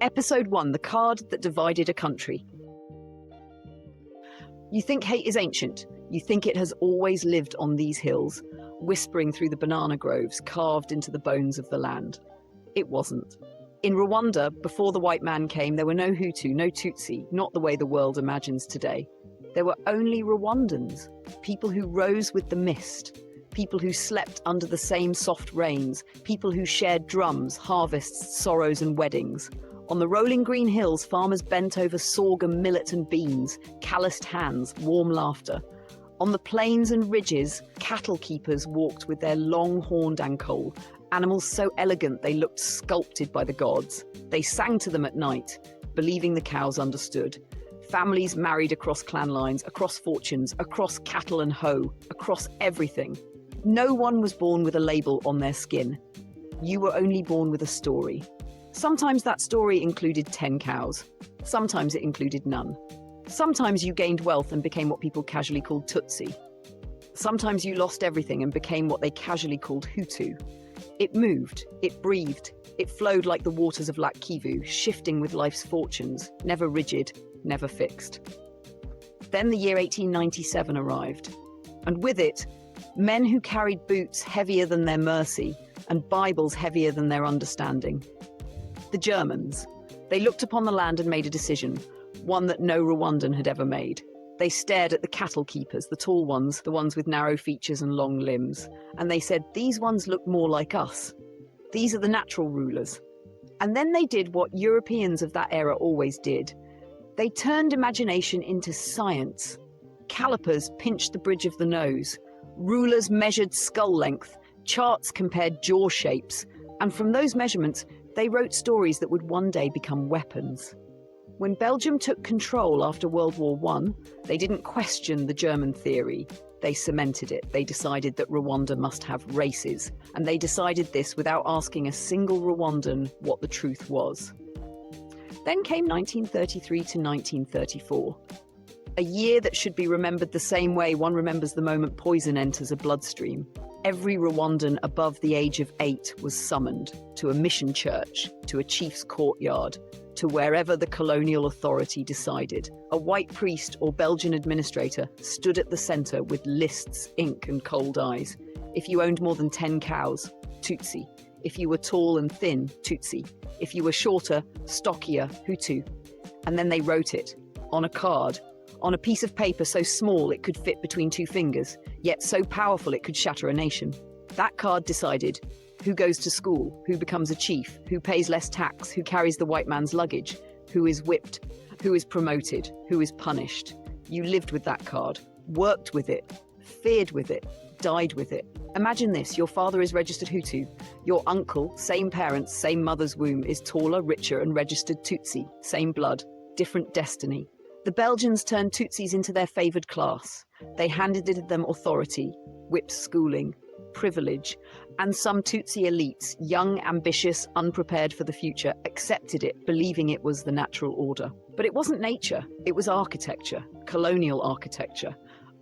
Episode 1, the card that divided a country. You think hate is ancient. You think it has always lived on these hills, whispering through the banana groves carved into the bones of the land. It wasn't. In Rwanda, before the white man came, there were no Hutu, no Tutsi, not the way the world imagines today. There were only Rwandans, people who rose with the mist, people who slept under the same soft rains, people who shared drums, harvests, sorrows and weddings. On the rolling green hills, farmers bent over sorghum, millet and beans, calloused hands, warm laughter. On the plains and ridges, cattle keepers walked with their long-horned ankole, animals so elegant they looked sculpted by the gods. They sang to them at night, believing the cows understood. Families married across clan lines, across fortunes, across cattle and hoe, across everything. No one was born with a label on their skin. You were only born with a story. Sometimes that story included 10 cows. Sometimes it included none. Sometimes you gained wealth and became what people casually called Tutsi. Sometimes you lost everything and became what they casually called Hutu. It moved, it breathed, it flowed like the waters of Lac Kivu, shifting with life's fortunes, never rigid, never fixed. Then the year 1897 arrived, and with it, men who carried boots heavier than their mercy and Bibles heavier than their understanding. The Germans. They looked upon the land and made a decision, one that no Rwandan had ever made. They stared at the cattle keepers, the tall ones, the ones with narrow features and long limbs, and they said, these ones look more like us. These are the natural rulers. And then they did what Europeans of that era always did. They turned imagination into science. Calipers pinched the bridge of the nose. Rulers measured skull length. Charts compared jaw shapes. And from those measurements, they wrote stories that would one day become weapons. When Belgium took control after World War I, they didn't question the German theory. They cemented it. They decided that Rwanda must have races. And they decided this without asking a single Rwandan what the truth was. Then came 1933 to 1934. A year that should be remembered the same way one remembers the moment poison enters a bloodstream. Every Rwandan above the age of 8 was summoned to a mission church, to a chief's courtyard, to wherever the colonial authority decided. A white priest or Belgian administrator stood at the center with lists, ink and cold eyes. If you owned more than 10 cows, Tutsi. If you were tall and thin, Tutsi. If you were shorter, stockier, Hutu. And then they wrote it on a card, on a piece of paper so small it could fit between 2 fingers, yet so powerful it could shatter a nation. That card decided who goes to school, who becomes a chief, who pays less tax, who carries the white man's luggage, who is whipped, who is promoted, who is punished. You lived with that card, worked with it, feared with it, died with it. Imagine this, your father is registered Hutu. Your uncle, same parents, same mother's womb, is taller, richer and registered Tutsi. Same blood, different destiny. The Belgians turned Tutsis into their favoured class. They handed them authority, whipped schooling, privilege, and some Tutsi elites, young, ambitious, unprepared for the future, accepted it, believing it was the natural order. But it wasn't nature, it was architecture, colonial architecture,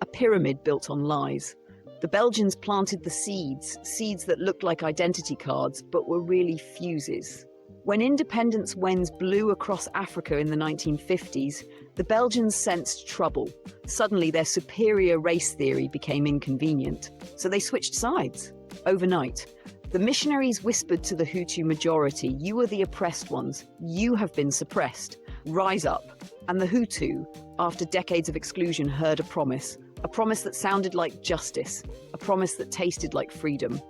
a pyramid built on lies. The Belgians planted the seeds that looked like identity cards, but were really fuses. When independence winds blew across Africa in the 1950s, the Belgians sensed trouble. Suddenly, their superior race theory became inconvenient. So they switched sides. Overnight, the missionaries whispered to the Hutu majority, you are the oppressed ones. You have been suppressed. Rise up. And the Hutu, after decades of exclusion, heard a promise that sounded like justice, a promise that tasted like freedom.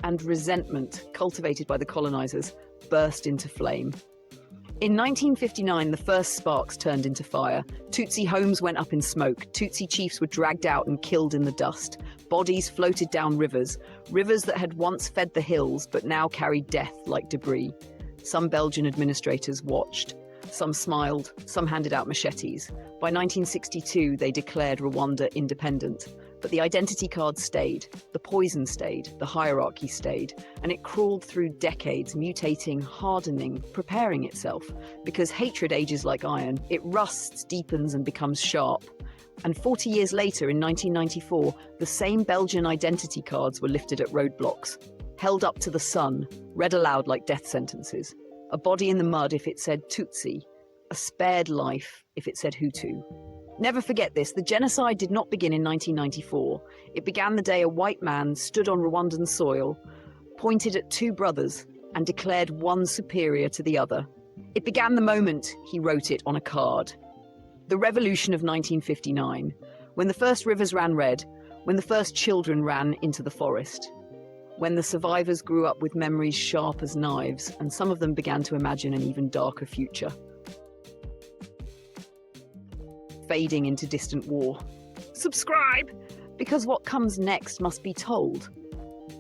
And resentment, cultivated by the colonizers, burst into flame. In 1959, the first sparks turned into fire. Tutsi homes went up in smoke. Tutsi chiefs were dragged out and killed in the dust. Bodies floated down rivers that had once fed the hills but now carried death like debris. Some Belgian administrators watched. Some smiled, some handed out machetes. By 1962, they declared Rwanda independent. But the identity card stayed, the poison stayed, the hierarchy stayed, and it crawled through decades, mutating, hardening, preparing itself. Because hatred ages like iron, it rusts, deepens, and becomes sharp. And 40 years later, in 1994, the same Belgian identity cards were lifted at roadblocks, held up to the sun, read aloud like death sentences. a body in the mud if it said Tutsi, a spared life if it said Hutu. Never forget this, the genocide did not begin in 1994. It began the day a white man stood on Rwandan soil, pointed at two brothers, and declared one superior to the other. It began the moment he wrote it on a card. The revolution of 1959, when the first rivers ran red, when the first children ran into the forest, when the survivors grew up with memories sharp as knives, and some of them began to imagine an even darker future. Fading into distant war. Subscribe! Because what comes next must be told.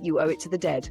You owe it to the dead.